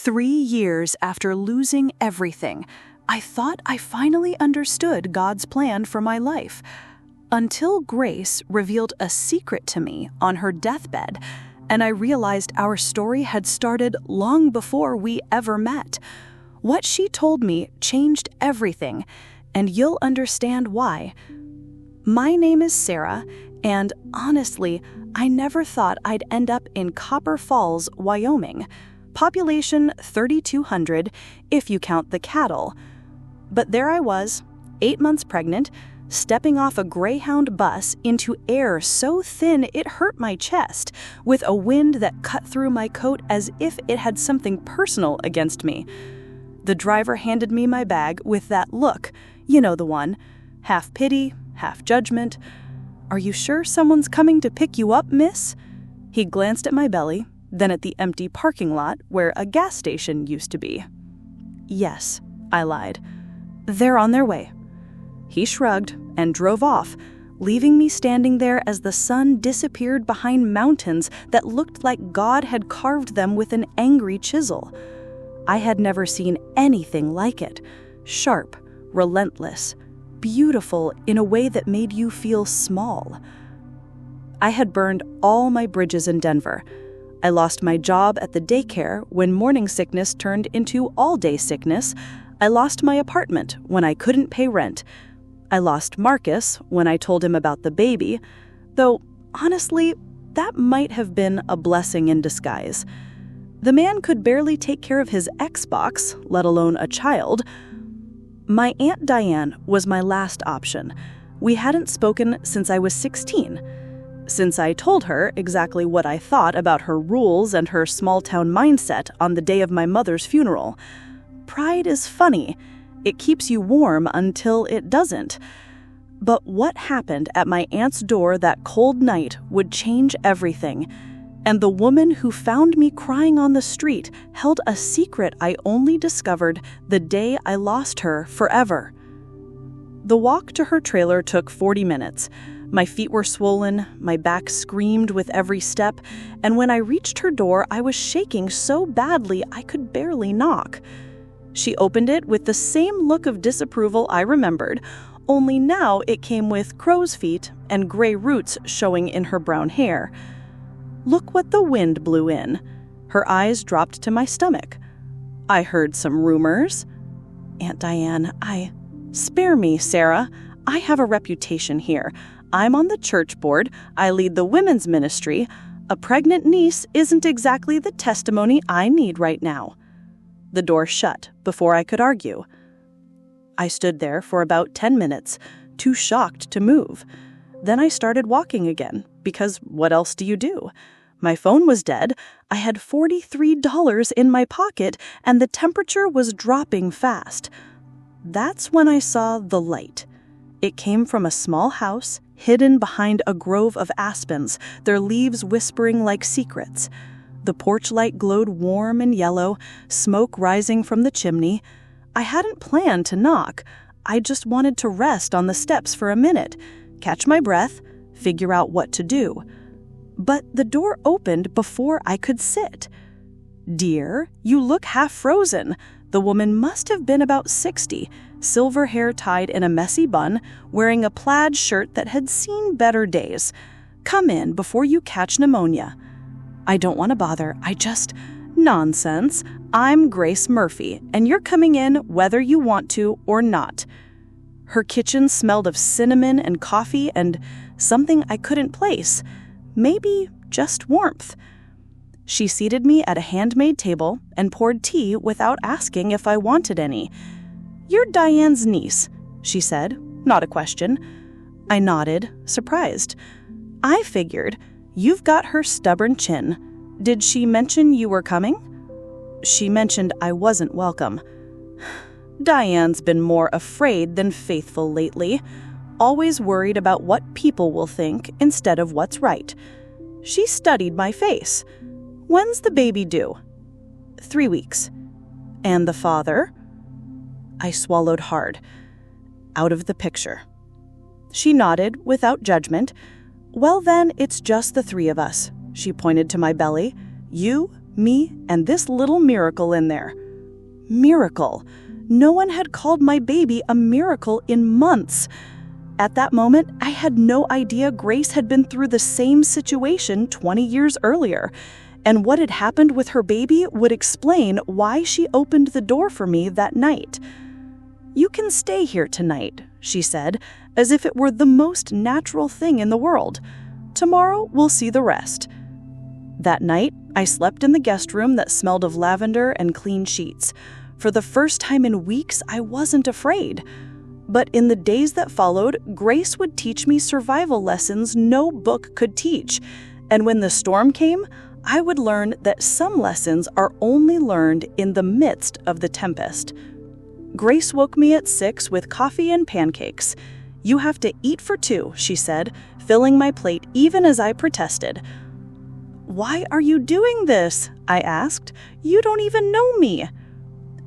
3 years after losing everything, I thought I finally understood God's plan for my life. Until Grace revealed a secret to me on her deathbed, and I realized our story had started long before we ever met. What she told me changed everything, and you'll understand why. My name is Sarah, and honestly, I never thought I'd end up in Copper Falls, Wyoming. Population 3,200 if you count the cattle. But there I was, 8 months pregnant, stepping off a Greyhound bus into air so thin it hurt my chest, with a wind that cut through my coat as if it had something personal against me. The driver handed me my bag with that look, you know the one, half pity, half judgment. "Are you sure someone's coming to pick you up, miss?" He glanced at my belly, then at the empty parking lot where a gas station used to be. "Yes," I lied. "They're on their way." He shrugged and drove off, leaving me standing there as the sun disappeared behind mountains that looked like God had carved them with an angry chisel. I had never seen anything like it. Sharp, relentless, beautiful in a way that made you feel small. I had burned all my bridges in Denver. I lost my job at the daycare when morning sickness turned into all-day sickness. I lost my apartment when I couldn't pay rent. I lost Marcus when I told him about the baby, though honestly, that might have been a blessing in disguise. The man could barely take care of his Xbox, let alone a child. My Aunt Diane was my last option. We hadn't spoken since I was 16. Since I told her exactly what I thought about her rules and her small-town mindset on the day of my mother's funeral. Pride is funny. It keeps you warm until it doesn't. But what happened at my aunt's door that cold night would change everything. And the woman who found me crying on the street held a secret I only discovered the day I lost her forever. The walk to her trailer took 40 minutes. My feet were swollen, my back screamed with every step, and when I reached her door, I was shaking so badly I could barely knock. She opened it with the same look of disapproval I remembered, only now it came with crow's feet and gray roots showing in her brown hair. Look what the wind blew in. Her eyes dropped to my stomach. I heard some rumors. "Aunt Diane, Spare me, Sarah. I have a reputation here. I'm on the church board. I lead the women's ministry. A pregnant niece isn't exactly the testimony I need right now." The door shut before I could argue. I stood there for about 10 minutes, too shocked to move. Then I started walking again, because what else do you do? My phone was dead, I had $43 in my pocket, and the temperature was dropping fast. That's when I saw the light. It came from a small house, hidden behind a grove of aspens, their leaves whispering like secrets. The porch light glowed warm and yellow, smoke rising from the chimney. I hadn't planned to knock. I just wanted to rest on the steps for a minute, catch my breath, figure out what to do. But the door opened before I could sit. "Dear, you look half frozen." The woman must have been about 60, silver hair tied in a messy bun, wearing a plaid shirt that had seen better days. "Come in before you catch pneumonia." "I don't want to bother, Nonsense. I'm Grace Murphy, and you're coming in whether you want to or not." Her kitchen smelled of cinnamon and coffee and something I couldn't place. Maybe just warmth. She seated me at a handmade table and poured tea without asking if I wanted any. "You're Diane's niece," she said, not a question. I nodded, surprised. "I figured. You've got her stubborn chin. Did she mention you were coming?" "She mentioned I wasn't welcome." Diane's been more afraid than faithful lately, always worried about what people will think instead of what's right. She studied my face. "When's the baby due?" 3 weeks. "And the father?" I swallowed hard. Out of the picture. She nodded without judgment. "Well then, it's just the 3 of us." She pointed to my belly. "You, Me and this little miracle in there. Miracle. No one had called my baby a miracle in months. At that moment, I had no idea Grace had been through the same situation 20 years earlier, and what had happened with her baby would explain why she opened the door for me that night. "You can stay here tonight," she said, as if it were the most natural thing in the world. "Tomorrow we'll see the rest." That night, I slept in the guest room that smelled of lavender and clean sheets. For the first time in weeks, I wasn't afraid. But in the days that followed, Grace would teach me survival lessons no book could teach. And when the storm came, I would learn that some lessons are only learned in the midst of the tempest. Grace woke me at 6 with coffee and pancakes. "You have to eat for 2, she said, filling my plate even as I protested. "Why are you doing this?" I asked. "You don't even know me."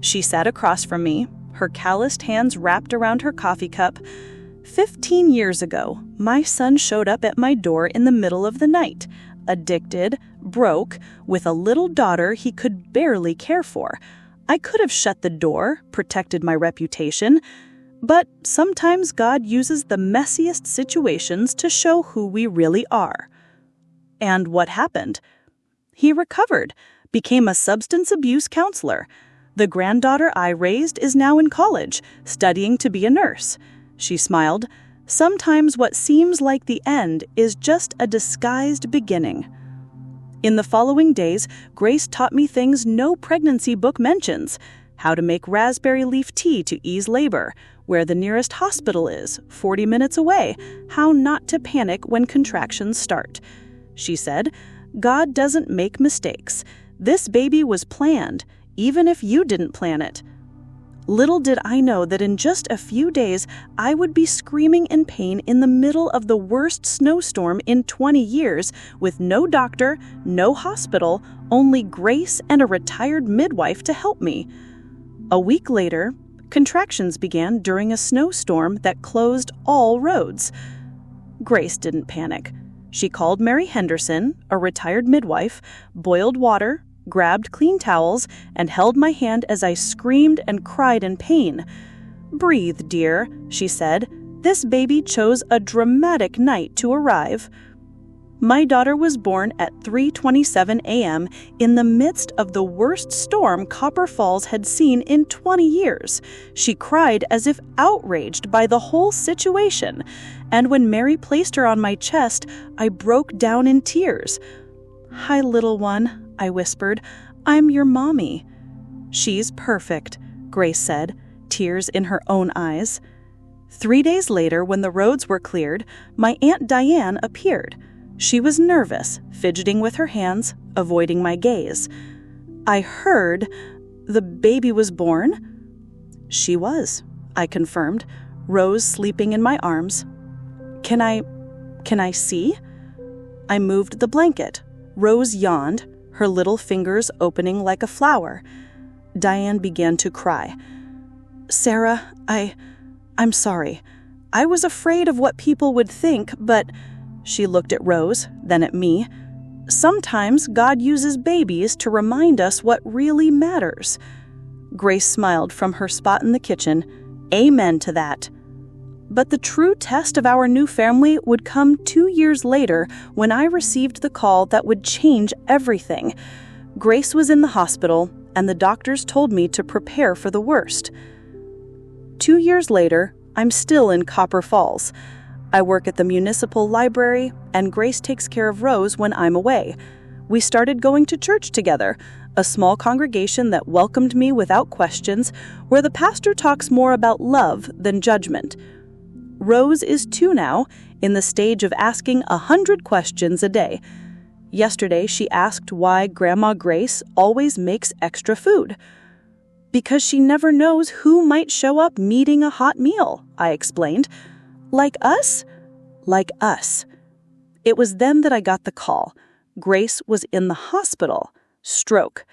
She sat across from me, her calloused hands wrapped around her coffee cup. 15 years ago, my son showed up at my door in the middle of the night, addicted, broke, with a little daughter he could barely care for. I could have shut the door, protected my reputation, but sometimes God uses the messiest situations to show who we really are. And what happened? He recovered, became a substance abuse counselor. The granddaughter I raised is now in college, studying to be a nurse. She smiled. Sometimes what seems like the end is just a disguised beginning. In the following days, Grace taught me things no pregnancy book mentions: how to make raspberry leaf tea to ease labor, where the nearest hospital is, 40 minutes away, how not to panic when contractions start. She said, "God doesn't make mistakes. This baby was planned, even if you didn't plan it." Little did I know that in just a few days, I would be screaming in pain in the middle of the worst snowstorm in 20 years, with no doctor, no hospital, only Grace and a retired midwife to help me. A week later, contractions began during a snowstorm that closed all roads. Grace didn't panic. She called Mary Henderson, a retired midwife, boiled water, grabbed clean towels, and held my hand as I screamed and cried in pain. "Breathe, dear," she said. "This baby chose a dramatic night to arrive." My daughter was born at 3:27 a.m. in the midst of the worst storm Copper Falls had seen in 20 years. She cried as if outraged by the whole situation, and when Mary placed her on my chest, I broke down in tears. "Hi, little one," I whispered. "I'm your mommy." "She's perfect," Grace said, tears in her own eyes. 3 days later, when the roads were cleared, my Aunt Diane appeared. She was nervous, fidgeting with her hands, avoiding my gaze. "I heard the baby was born?" "She was," I confirmed, Rose sleeping in my arms. Can I see?" I moved the blanket. Rose yawned, her little fingers opening like a flower. Diane began to cry. "Sarah, I'm sorry. I was afraid of what people would think, but..." She looked at Rose, then at me. "Sometimes God uses babies to remind us what really matters." Grace smiled from her spot in the kitchen. "Amen to that." But the true test of our new family would come 2 years later when I received the call that would change everything. Grace was in the hospital, and the doctors told me to prepare for the worst. 2 years later, I'm still in Copper Falls. I work at the municipal library, and Grace takes care of Rose when I'm away. We started going to church together, a small congregation that welcomed me without questions, where the pastor talks more about love than judgment. Rose is 2 now, in the stage of asking 100 questions a day. Yesterday, she asked why Grandma Grace always makes extra food. "Because she never knows who might show up needing a hot meal," I explained. "Like us?" "Like us." It was then that I got the call. Grace was in the hospital. Stroke.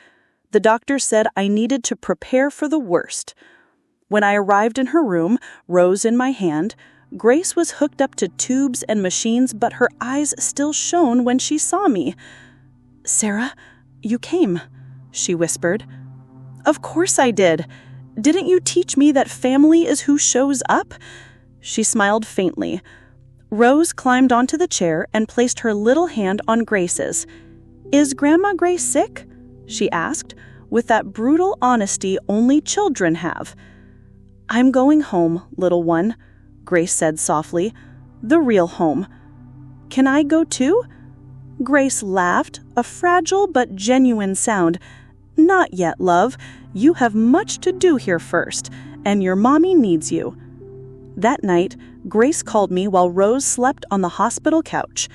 The doctor said I needed to prepare for the worst. When I arrived in her room, Rose in my hand, Grace was hooked up to tubes and machines, but her eyes still shone when she saw me. "Sarah, "You came," she whispered. "Of course I did. Didn't you teach me that family is who shows up?" She smiled faintly. Rose climbed onto the chair and placed her little hand on Grace's. "Is Grandma Grace sick?" she asked, with that brutal honesty only children have. "I'm going home, little one," Grace said softly. "The real home." "Can I go too?" Grace laughed, a fragile but genuine sound. "Not yet, love. You have much to do here first, and your mommy needs you." That night, Grace called me while Rose slept on the hospital couch.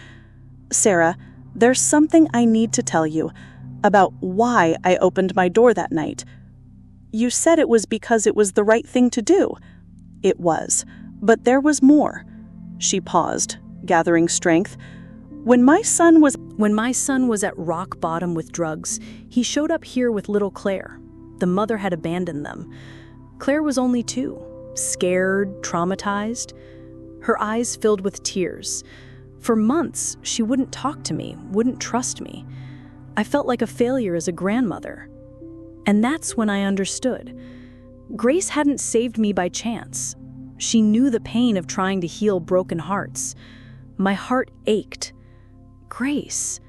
"Sarah, there's something I need to tell you about why I opened my door that night. You said it was because it was the right thing to do." It was, but there was more. She paused, gathering strength. When my son was at rock bottom with drugs, he showed up here with little Claire. The mother had abandoned them. Claire was only 2, scared, traumatized. Her eyes filled with tears. For months, she wouldn't talk to me, wouldn't trust me. I felt like a failure as a grandmother. And that's when I understood. Grace hadn't saved me by chance. She knew the pain of trying to heal broken hearts. My heart ached. "Grace,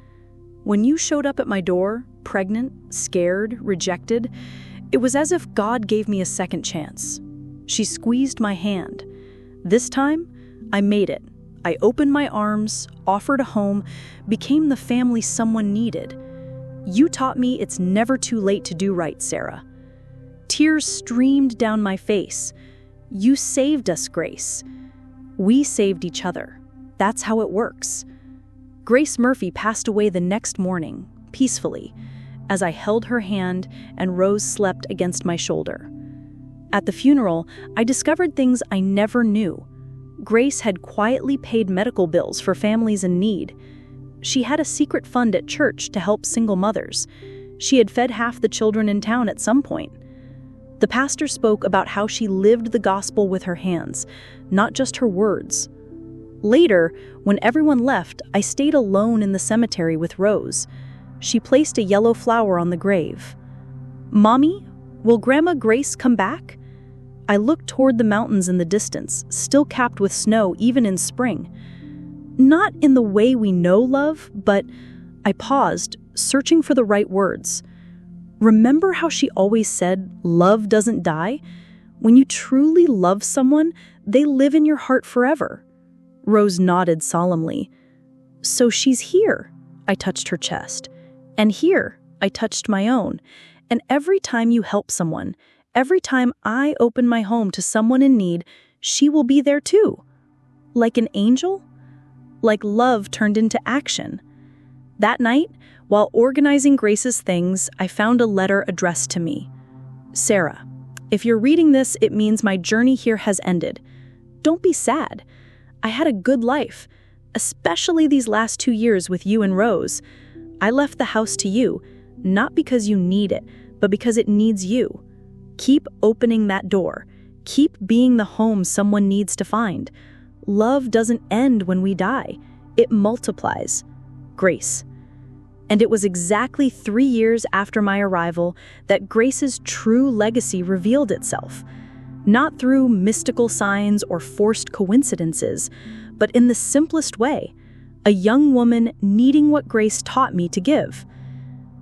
when you showed up at my door, pregnant, scared, rejected, it was as if God gave me a second chance." She squeezed my hand. "This time, I made it. I opened my arms, offered a home, became the family someone needed. You taught me it's never too late to do right, Sarah." Tears streamed down my face. "You saved us, Grace. We saved each other. That's how it works." Grace Murphy passed away the next morning, peacefully, as I held her hand and Rose slept against my shoulder. At the funeral, I discovered things I never knew. Grace had quietly paid medical bills for families in need. She had a secret fund at church to help single mothers. She had fed half the children in town at some point. The pastor spoke about how she lived the gospel with her hands, not just her words. Later, when everyone left, I stayed alone in the cemetery with Rose. She placed a yellow flower on the grave. "Mommy, will Grandma Grace come back?" I looked toward the mountains in the distance, still capped with snow even in spring. Not in the way we know love, but I paused, searching for the right words. Remember how she always said, "Love doesn't die"? When you truly love someone, they live in your heart forever. Rose nodded solemnly. "So she's here." I touched her chest. "And here," I touched my own. "And every time you help someone, every time I open my home to someone in need, she will be there too. Like an angel? Like love turned into action." That night, while organizing Grace's things, I found a letter addressed to me. "Sarah, if you're reading this, it means my journey here has ended. Don't be sad. I had a good life, especially these last 2 years with you and Rose. I left the house to you, not because you need it, but because it needs you. Keep opening that door. Keep being the home someone needs to find. Love doesn't end when we die. It multiplies. Grace." And it was exactly 3 years after my arrival that Grace's true legacy revealed itself. Not through mystical signs or forced coincidences, but in the simplest way, a young woman needing what Grace taught me to give.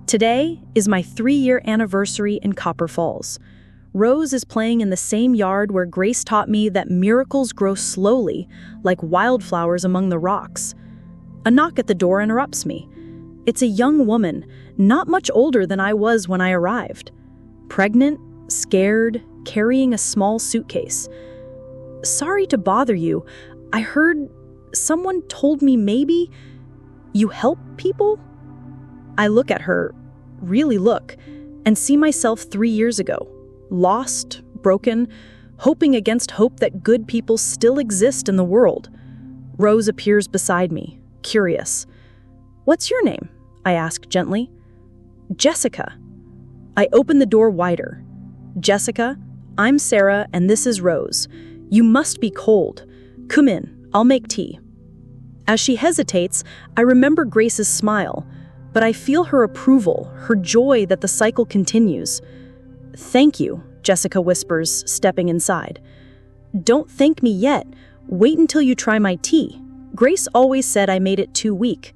Today is my 3-year anniversary in Copper Falls. Rose is playing in the same yard where Grace taught me that miracles grow slowly, like wildflowers among the rocks. A knock at the door interrupts me. It's a young woman, not much older than I was when I arrived. Pregnant, scared, carrying a small suitcase. "Sorry to bother you. I heard someone told me maybe you help people?" I look at her, really look, and see myself 3 years ago. Lost, broken, hoping against hope that good people still exist in the world. Rose appears beside me, curious. "What's your name?" I ask gently. "Jessica." I open the door wider. "Jessica, I'm Sarah and this is Rose. You must be cold. Come in, I'll make tea." As she hesitates, I remember Grace's smile, but I feel her approval, her joy that the cycle continues. "Thank you," Jessica whispers, stepping inside. "Don't thank me yet. Wait until you try my tea. Grace always said I made it too weak."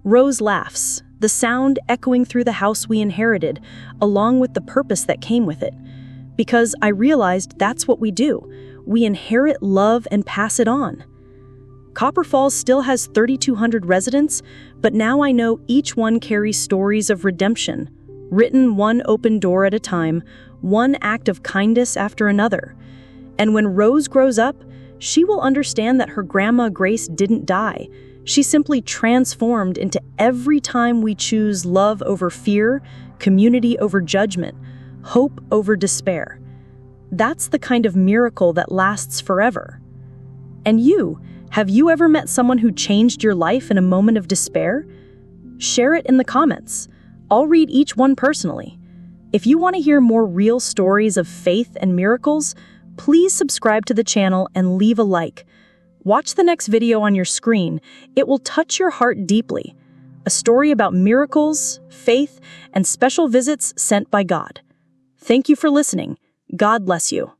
Rose laughs, the sound echoing through the house we inherited, along with the purpose that came with it. Because I realized that's what we do. We inherit love and pass it on. Copper Falls still has 3,200 residents, but now I know each one carries stories of redemption, written one open door at a time, one act of kindness after another. And when Rose grows up, she will understand that her grandma Grace didn't die. She simply transformed into every time we choose love over fear, community over judgment, hope over despair. That's the kind of miracle that lasts forever. And you, have you ever met someone who changed your life in a moment of despair? Share it in the comments. I'll read each one personally. If you want to hear more real stories of faith and miracles, please subscribe to the channel and leave a like. Watch the next video on your screen. It will touch your heart deeply. A story about miracles, faith, and special visits sent by God. Thank you for listening. God bless you.